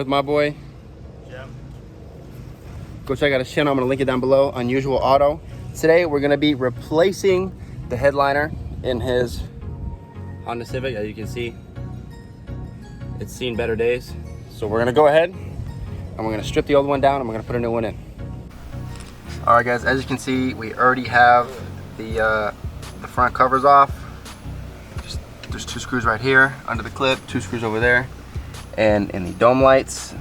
with my boy. Yeah. Go check out his channel. I'm gonna link it down below. Unusual Auto. Today we're gonna be replacing the headliner in his Honda Civic. As you can see, it's seen better days. So we're gonna go ahead and we're gonna strip the old one down and we're gonna put a new one in. All right, guys. As you can see, we already have the front covers off. There's 2 screws right here under the clip, 2 screws over there, and in the dome lights,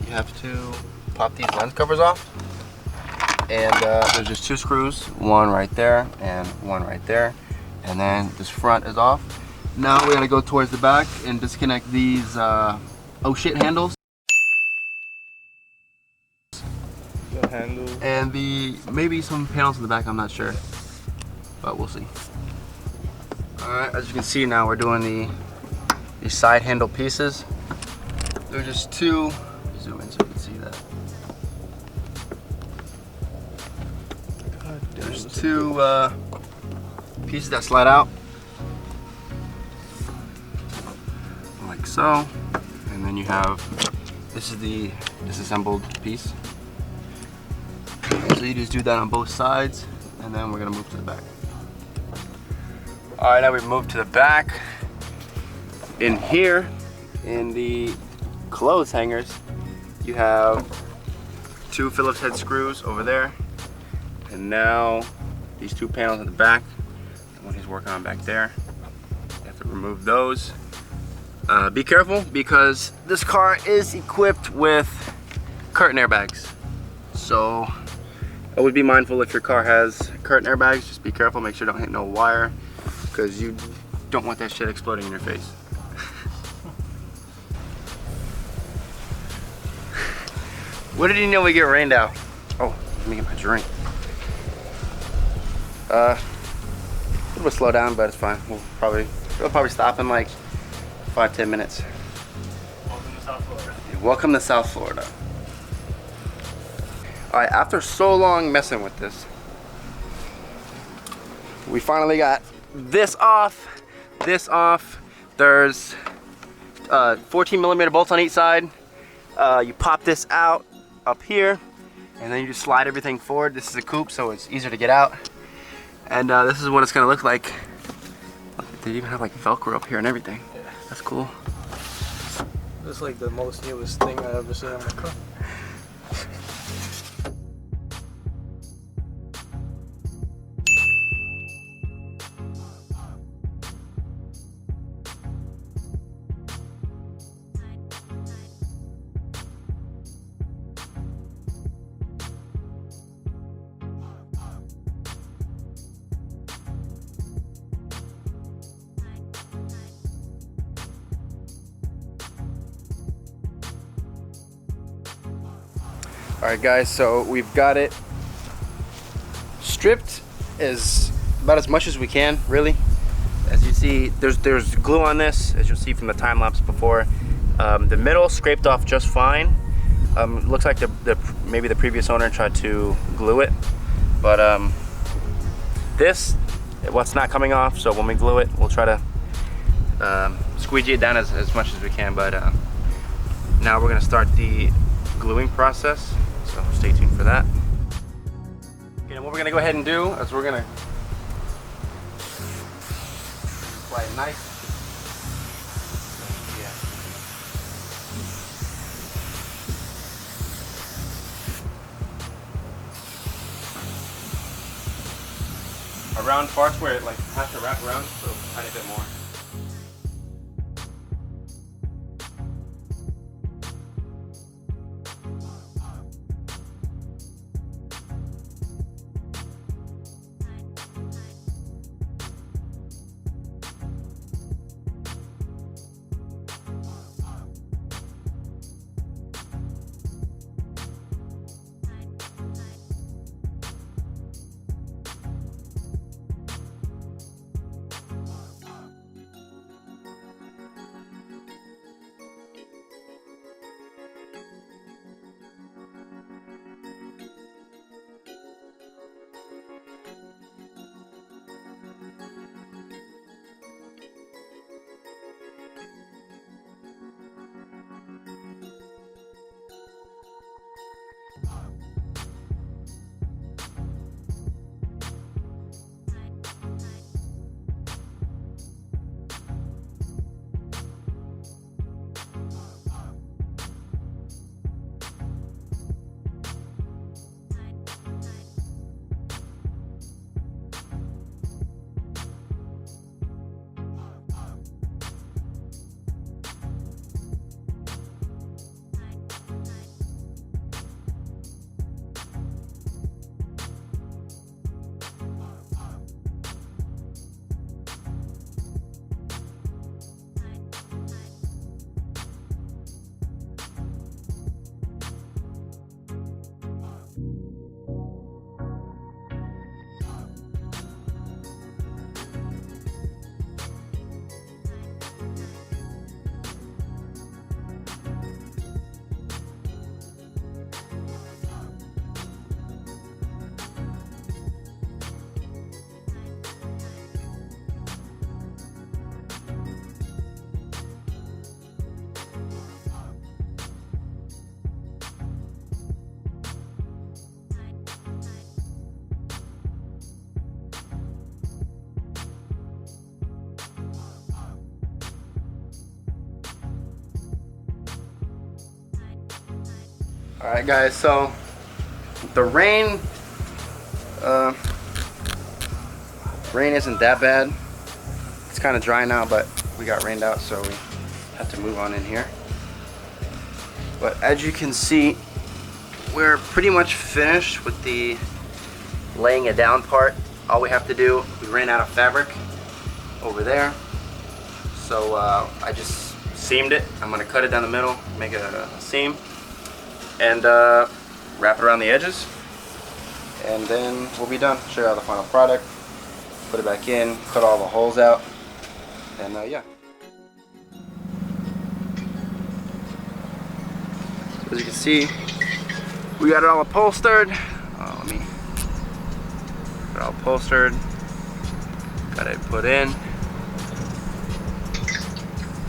you have to pop these lens covers off. And there's just 2 screws, one right there and one right there, and then this front is off. Now we're gonna go towards the back and disconnect these oh shit handles. The handle. And maybe some panels in the back, I'm not sure, but we'll see. Alright, as you can see now, we're doing these side handle pieces. They're just 2, zoom in so you can see that. There's 2 pieces that slide out, like so. And then you have, this is the disassembled piece. So you just do that on both sides, and then we're gonna move to the back. All right, now we've moved to the back. In here, in the clothes hangers, you have 2 Phillips head screws over there. And now these 2 panels at the back, the one he's working on back there. You have to remove those. Be careful because this car is equipped with curtain airbags. So I would be mindful if your car has curtain airbags, just be careful, make sure you don't hit no wire, because you don't want that shit exploding in your face. What did you know we get rained out? Oh, let me get my drink. A little bit slow down, but it's fine. We'll probably stop in like 5-10 minutes. Welcome to South Florida. Welcome to South Florida. All right, after so long messing with this, we finally got this off, There's 14mm bolts on each side. You pop this out up here, and then you just slide everything forward. This is a coupe, so it's easier to get out. And this is what it's gonna look like. They even have like Velcro up here and everything. Yeah. That's cool. This is like the most newest thing I've ever seen on my car. Alright guys, so we've got it stripped about as much as we can, really. As you see, there's glue on this, as you'll see from the time lapse before. The middle scraped off just fine. Looks like maybe the previous owner tried to glue it, but what's not coming off, so when we glue it, we'll try to squeegee it down as much as we can. But now we're gonna start the gluing process, so stay tuned for that. Okay, and what we're gonna go ahead and do is we're gonna apply a knife. Around parts where it like has to wrap around, so a tiny bit more. Alright guys, so the rain isn't that bad. It's kind of dry now, but we got rained out, so we have to move on in here. But as you can see, we're pretty much finished with the laying it down part. All we have to do, we ran out of fabric over there, so I just seamed it. I'm gonna cut it down the middle, make it a seam, and wrap it around the edges, and then we'll be done. Show you how the final product. Put it back in, cut all the holes out, and yeah. As you can see, we got it all upholstered. Let me get it all upholstered. Got it put in.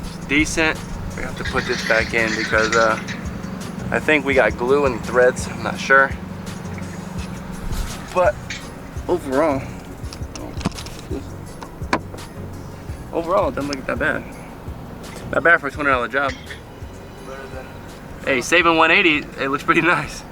It's decent. We have to put this back in because I think we got glue and threads. I'm not sure, but overall, it doesn't look that bad. Not bad for a $20 job. Better than. Hey, saving 180, it looks pretty nice.